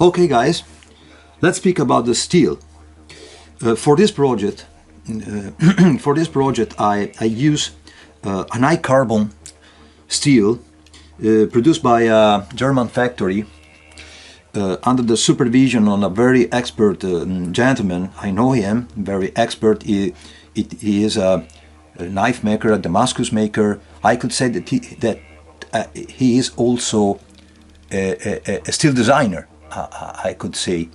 Okay guys, let's speak about the steel. For this project, I use an high carbon steel produced by a German factory under the supervision of a very expert gentleman. I know him, very expert. He is a knife maker, a Damascus maker. I could say that he is also a steel designer. I could say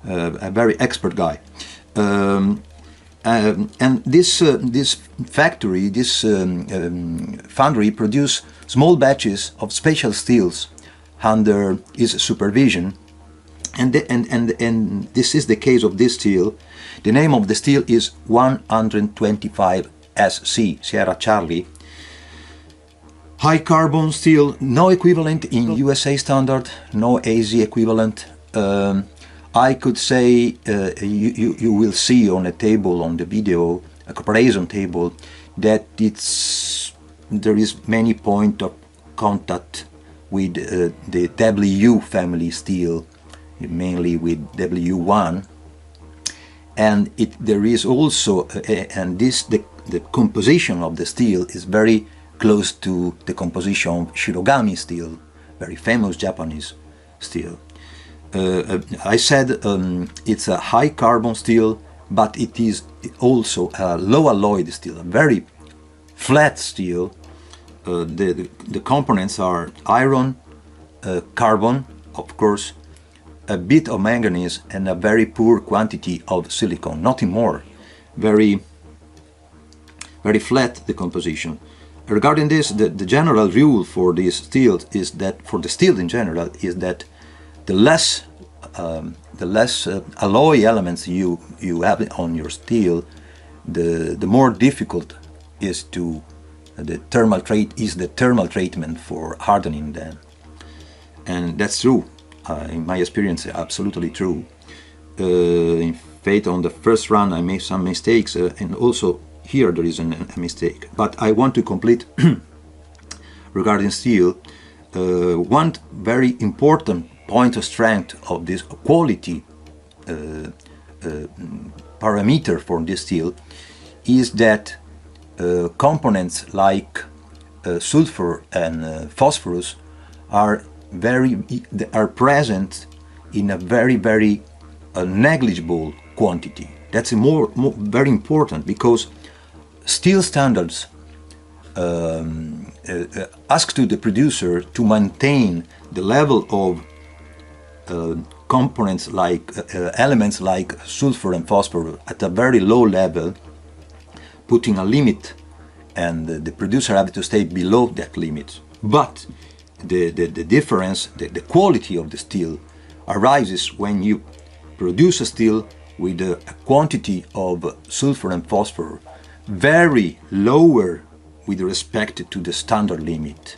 a very expert guy. And this factory, this foundry, produce small batches of special steels under his supervision, and this is the case of this steel. The name of the steel is 125 SC, Sierra Charlie. High carbon steel, no equivalent in USA standard, no AZ equivalent. I could say you will see on a table on the video, a comparison table, that there is many point of contact with the W family steel, mainly with W1, and there is also the composition of the steel is very close to the composition of Shirogami steel, very famous Japanese steel. I said it's a high carbon steel, but it is also a low alloy steel, a very flat steel. The components are iron, carbon, of course, a bit of manganese, and a very poor quantity of silicon, nothing more. Very flat, the composition. Regarding this, the general rule for these steels is that, for the steel in general, is that the less alloy elements you have on your steel, the more difficult is the thermal treatment for hardening them. And that's true. In my experience, absolutely true. In fact, on the first run I made some mistakes, and also here there is a mistake. But I want to complete regarding steel. One very important point of strength of this quality parameter for this steel is that components like sulfur and phosphorus are present in a very negligible quantity. That's very important, because steel standards ask to the producer to maintain the level of components like elements like sulfur and phosphorus at a very low level, putting a limit, and the producer has to stay below that limit. But the difference, the quality of the steel arises when you produce a steel with a quantity of sulfur and phosphorus very lower with respect to the standard limit.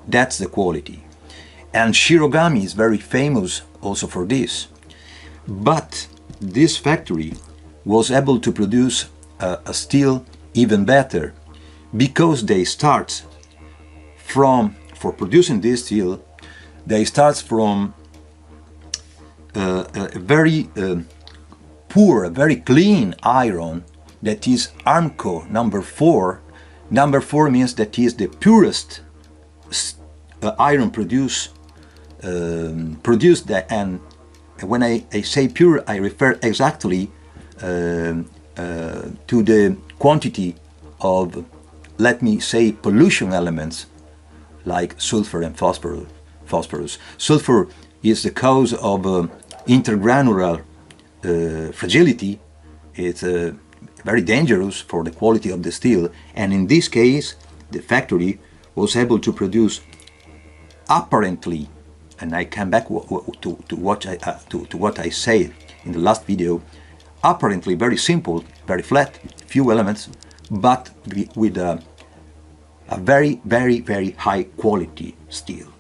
That's the quality. And Shirogami is very famous also for this. But this factory was able to produce a steel even better, because they start for producing this steel, they start from a very poor, a very clean iron, that is Armco number 4. Number 4 means that is the purest iron produced, and when I say pure, I refer exactly to the quantity of, let me say, pollution elements like sulfur and phosphorus. Sulfur is the cause of intergranular fragility. It's very dangerous for the quality of the steel, and in this case the factory was able to produce apparently, and I come back to what I said in the last video, apparently very simple, very flat, few elements, but with a very high quality steel.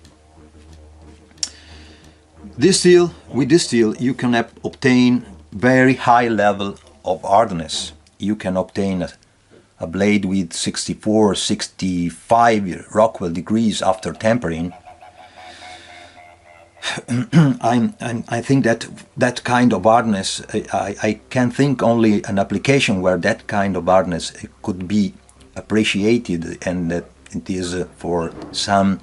With this steel you can obtain very high level of hardness. You can obtain a blade with 64, 65 Rockwell degrees after tempering. I think that that kind of hardness, I can think only an application where that kind of hardness could be appreciated, and that it is for some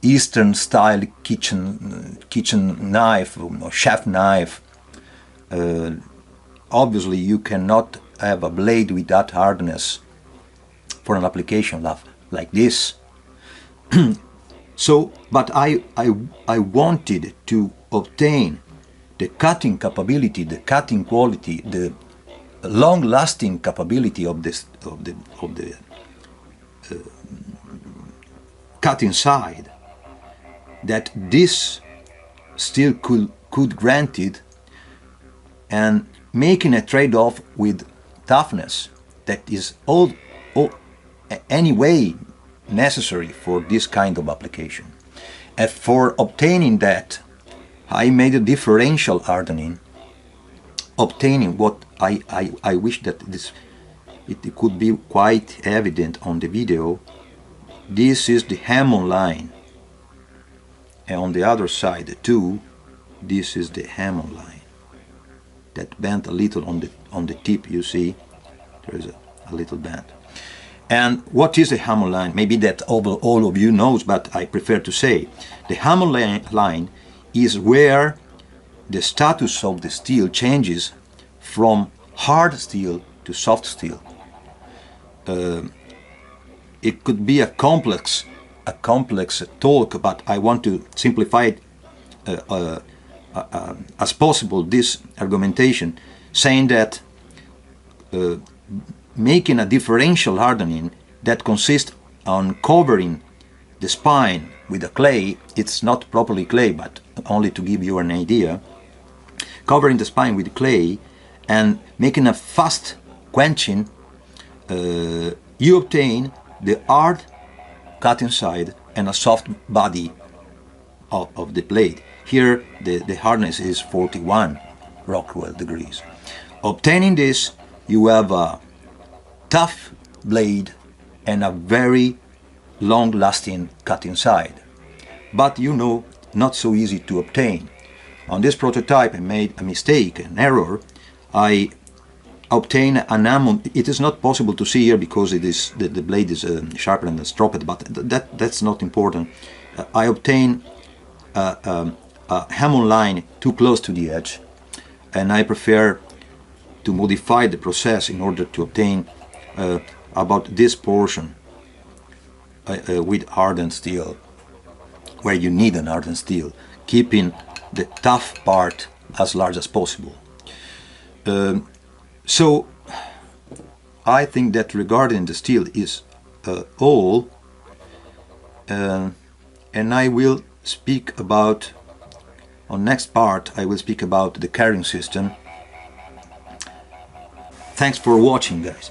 Eastern style kitchen knife or chef knife. Obviously you cannot have a blade with that hardness for an application like this. So, but I wanted to obtain the cutting capability, the cutting quality, the long-lasting capability of the cutting side that this steel could grant it, and making a trade-off with toughness that is all anyway necessary for this kind of application. And for obtaining that, I made a differential hardening, obtaining what I wish that it could be quite evident on the video. This is the Hammond line, and on the other side too, this is the Hammond line that bent a little on the tip. You see, there is a little bend. And what is the Hammond line? Maybe that all of you knows, but I prefer to say the Hammond line is where the status of the steel changes from hard steel to soft steel. It could be a complex talk, but I want to simplify it as possible, this argumentation, saying that making a differential hardening that consists on covering the spine with a clay. It's not properly clay, but only to give you an idea, covering the spine with clay and making a fast quenching, you obtain the hard cutting side and a soft body of the blade. Here the hardness is 41 Rockwell degrees. Obtaining this, you have a tough blade and a very long-lasting cutting side. But you know, not so easy to obtain. On this prototype I made a mistake, an error. I obtained an Hammond. It is not possible to see here because it is the blade is sharpened and stropped, but that's not important. I obtained a Hammond line too close to the edge, and I prefer to modify the process in order to obtain about this portion with hardened steel, where you need an hardened steel, keeping the tough part as large as possible. So I think that regarding the steel is all, and I will speak about, on next part I will speak about the carrying system. Thanks for watching, guys.